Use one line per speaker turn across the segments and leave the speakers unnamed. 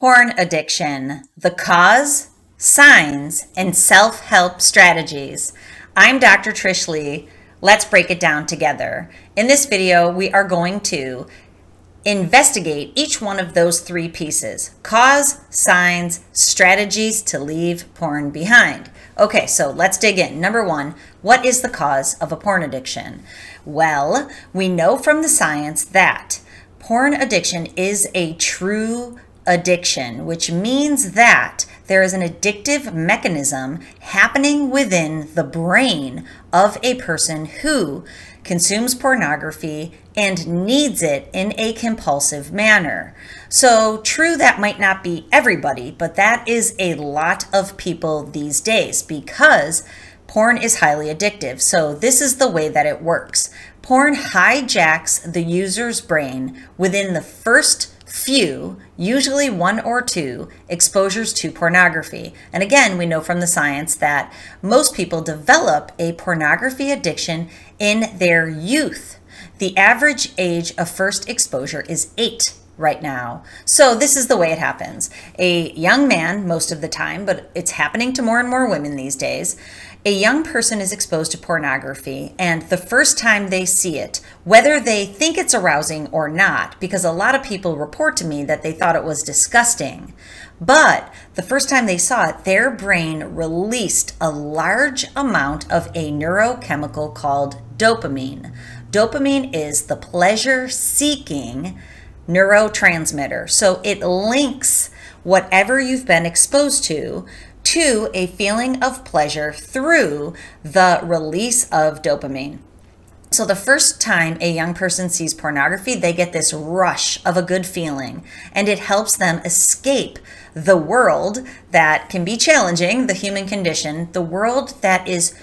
Porn addiction, the cause, signs, and self-help strategies. I'm Dr. Trish Leigh. Let's break it down together. In this video, we are going to investigate each one of those three pieces: cause, signs, strategies to leave porn behind. Okay, so let's dig in. Number one, what is the cause of a porn addiction? Well, we know from the science that porn addiction is a true addiction, which means that there is an addictive mechanism happening within the brain of a person who consumes pornography and needs it in a compulsive manner. So true, that might not be everybody, but that is a lot of people these days because porn is highly addictive. So this is the way that it works. Porn hijacks the user's brain within the first few, usually one or two, exposures to pornography. And again, we know from the science that most people develop a pornography addiction in their youth. The average age of first exposure is 8 right now. So this is the way it happens. A young man, most of the time, but it's happening to more and more women these days, a young person is exposed to pornography, and the first time they see it, whether they think it's arousing or not, because a lot of people report to me that they thought it was disgusting, but the first time they saw it, their brain released a large amount of a neurochemical called dopamine. Dopamine is the pleasure-seeking neurotransmitter. So it links whatever you've been exposed to a feeling of pleasure through the release of dopamine. So the first time a young person sees pornography, they get this rush of a good feeling, and it helps them escape the world that can be challenging, the human condition, the world that is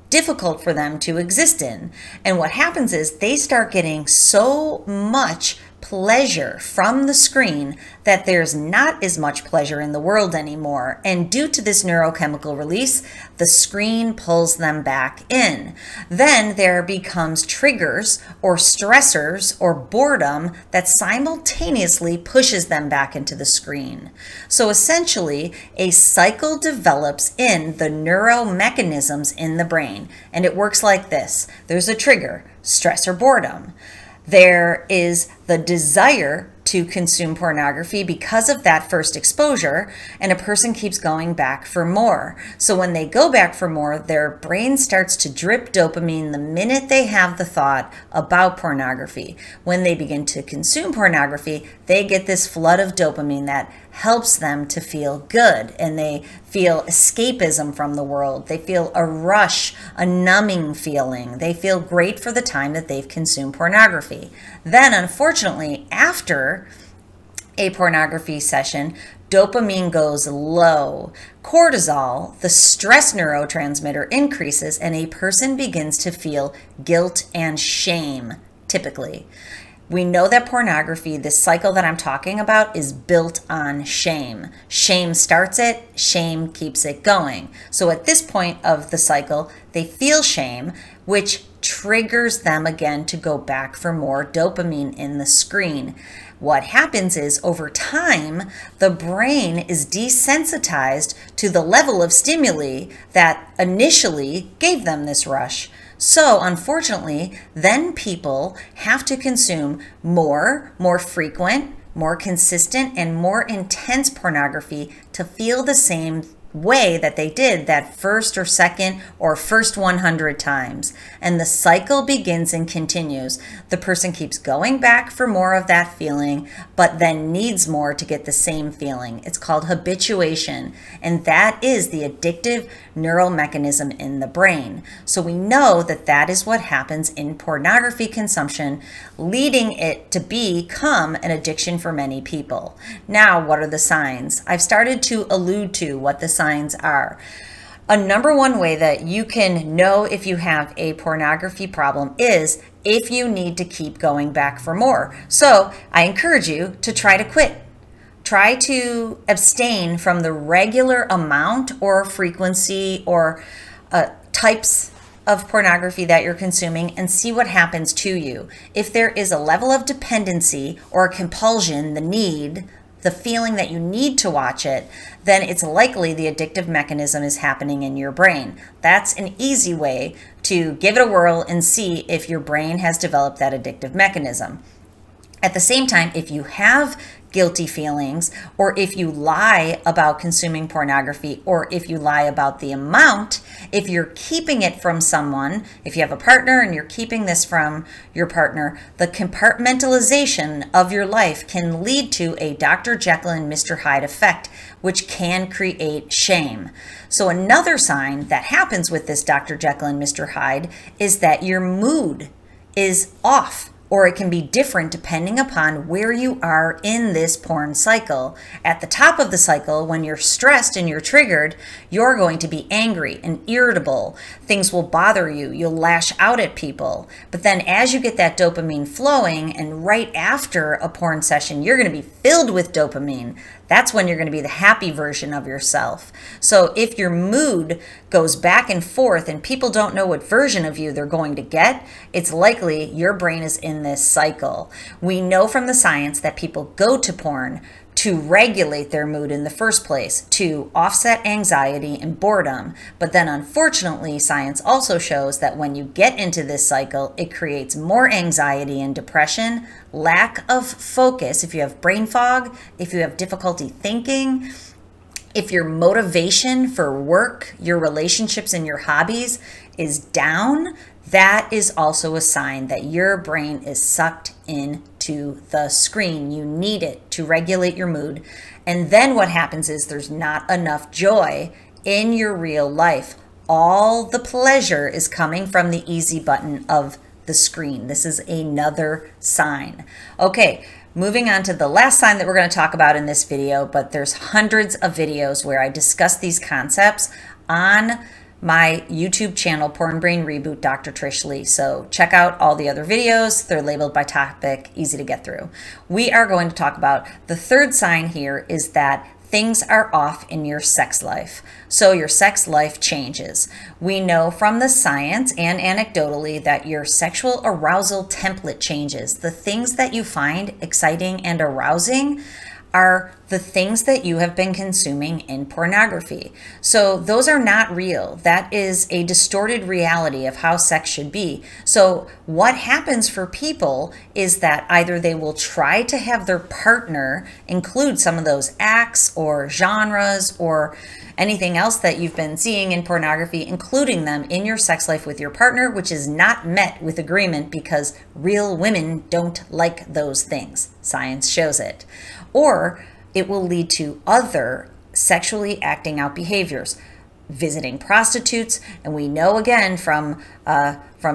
difficult for them to exist in. And what happens is they start getting so much pleasure from the screen that there's not as much pleasure in the world anymore. And due to this neurochemical release, the screen pulls them back in. Then there becomes triggers or stressors or boredom that simultaneously pushes them back into the screen. So essentially, a cycle develops in the neuromechanisms in the brain. And it works like this. There's a trigger, stress or boredom. There is the desire to consume pornography because of that first exposure, and a person keeps going back for more. So when they go back for more, their brain starts to drip dopamine the minute they have the thought about pornography. When they begin to consume pornography, they get this flood of dopamine that helps them to feel good, and they feel escapism from the world. They feel a rush, a numbing feeling. They feel great for the time that they've consumed pornography. Then, unfortunately, after a pornography session, dopamine goes low. Cortisol, the stress neurotransmitter, increases, and a person begins to feel guilt and shame, typically. We know that pornography, this cycle that I'm talking about, is built on shame. Shame starts it, shame keeps it going. So at this point of the cycle, they feel shame, which triggers them again to go back for more dopamine in the screen. What happens is, over time, the brain is desensitized to the level of stimuli that initially gave them this rush. So unfortunately, then people have to consume more frequent, more consistent, and more intense pornography to feel the same way that they did that first or second or first 100 times. And the cycle begins and continues. The person keeps going back for more of that feeling, but then needs more to get the same feeling. It's called habituation, and that is the addictive neural mechanism in the brain. So we know that that is what happens in pornography consumption, leading it to become an addiction for many people. Now, what are the signs? I've started to allude to what the signs are. A number one way that you can know if you have a pornography problem is if you need to keep going back for more. So I encourage you to try to quit. Try to abstain from the regular amount or frequency or types of pornography that you're consuming and see what happens to you. If there is a level of dependency or compulsion, the need, the feeling that you need to watch it, then it's likely the addictive mechanism is happening in your brain. That's an easy way to give it a whirl and see if your brain has developed that addictive mechanism. At the same time, if you have guilty feelings, or if you lie about consuming pornography, or if you lie about the amount, if you're keeping it from someone, if you have a partner and you're keeping this from your partner, the compartmentalization of your life can lead to a Dr. Jekyll and Mr. Hyde effect, which can create shame. So another sign that happens with this Dr. Jekyll and Mr. Hyde is that your mood is off, or it can be different depending upon where you are in this porn cycle. At the top of the cycle, when you're stressed and you're triggered, you're going to be angry and irritable. Things will bother you. You'll lash out at people. But then as you get that dopamine flowing, and right after a porn session, you're going to be filled with dopamine. That's when you're going to be the happy version of yourself. So if your mood goes back and forth and people don't know what version of you they're going to get, it's likely your brain is in this cycle. We know from the science that people go to porn to regulate their mood in the first place, to offset anxiety and boredom. But then unfortunately, science also shows that when you get into this cycle, it creates more anxiety and depression, lack of focus, if you have brain fog, if you have difficulty thinking, if your motivation for work, your relationships, and your hobbies is down, that is also a sign that your brain is sucked into the screen. You need it to regulate your mood. And then what happens is there's not enough joy in your real life. All the pleasure is coming from the easy button of the screen. This is another sign. Okay, moving on to the last sign that we're going to talk about in this video, but there's hundreds of videos where I discuss these concepts on my YouTube channel, Porn Brain Reboot, Dr. Trish Leigh. So check out all the other videos. They're labeled by topic, easy to get through. We are going to talk about the third sign here is that things are off in your sex life. So your sex life changes. We know from the science and anecdotally that your sexual arousal template changes. The things that you find exciting and arousing are the things that you have been consuming in pornography. So those are not real. That is a distorted reality of how sex should be. So what happens for people is that either they will try to have their partner include some of those acts or genres or anything else that you've been seeing in pornography, including them in your sex life with your partner, which is not met with agreement because real women don't like those things. Science shows it. Or it will lead to other sexually acting out behaviors, visiting prostitutes. And we know again from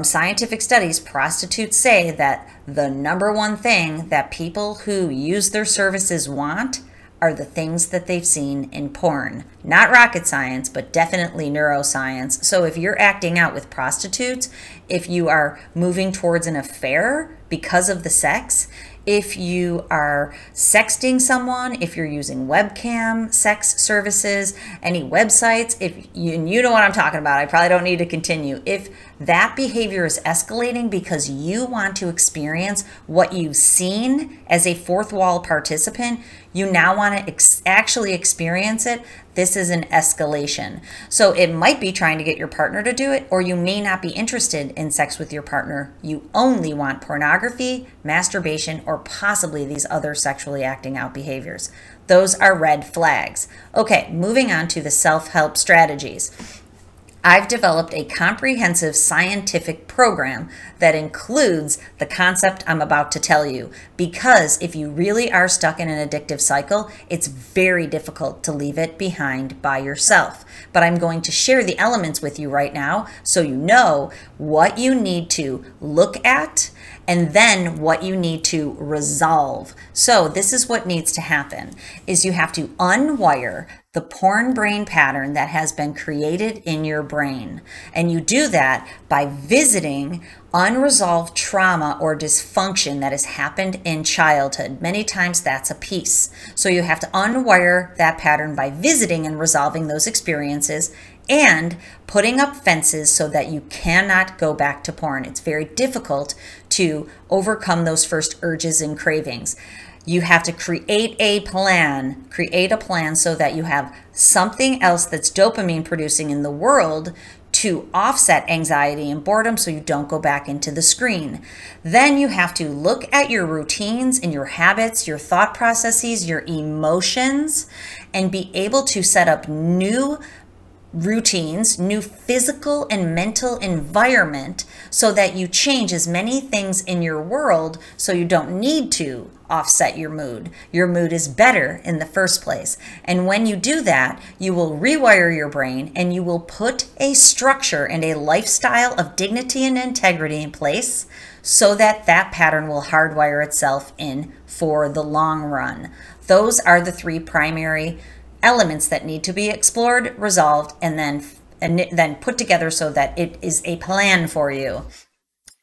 scientific studies, prostitutes say that the number one thing that people who use their services want are the things that they've seen in porn. Not rocket science, but definitely neuroscience. So if you're acting out with prostitutes, if you are moving towards an affair because of the sex, if you are sexting someone, if you're using webcam sex services, any websites, if you know what I'm talking about, I probably don't need to continue. If that behavior is escalating because you want to experience what you've seen as a fourth wall participant, you now want to actually experience it, this is an escalation. So it might be trying to get your partner to do it, or you may not be interested in sex with your partner. You only want pornography, masturbation, or possibly these other sexually acting out behaviors. Those are red flags. Okay, moving on to the self-help strategies. I've developed a comprehensive scientific program that includes the concept I'm about to tell you, because if you really are stuck in an addictive cycle, it's very difficult to leave it behind by yourself. But I'm going to share the elements with you right now so you know what you need to look at and then what you need to resolve. So this is what needs to happen, is you have to unwire the porn brain pattern that has been created in your brain. And you do that by visiting unresolved trauma or dysfunction that has happened in childhood. Many times that's a piece. So you have to unwire that pattern by visiting and resolving those experiences and putting up fences so that you cannot go back to porn. It's very difficult to overcome those first urges and cravings. You have to create a plan so that you have something else that's dopamine producing in the world to offset anxiety and boredom so you don't go back into the screen. Then you have to look at your routines and your habits, your thought processes, your emotions, and be able to set up new routines, new physical and mental environment so that you change as many things in your world so you don't need to offset your mood. Your mood is better in the first place. And when you do that, you will rewire your brain and you will put a structure and a lifestyle of dignity and integrity in place so that that pattern will hardwire itself in for the long run. Those are the three primary elements that need to be explored, resolved, and then put together so that it is a plan for you.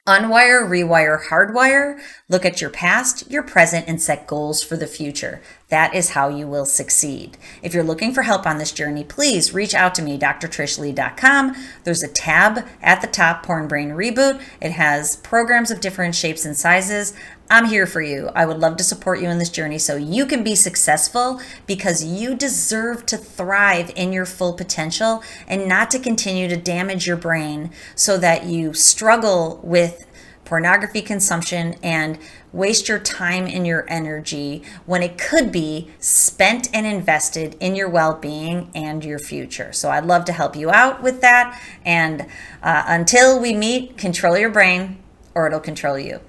Unwire, rewire, hardwire. Look at your past, your present, and set goals for the future. That is how you will succeed. If you're looking for help on this journey, please reach out to me, drtrishleigh.com. There's a tab at the top, Porn Brain Reboot. It has programs of different shapes and sizes. I'm here for you. I would love to support you in this journey so you can be successful, because you deserve to thrive in your full potential and not to continue to damage your brain so that you struggle with pornography consumption and waste your time and your energy when it could be spent and invested in your well-being and your future. So I'd love to help you out with that. And until we meet, control your brain or it'll control you.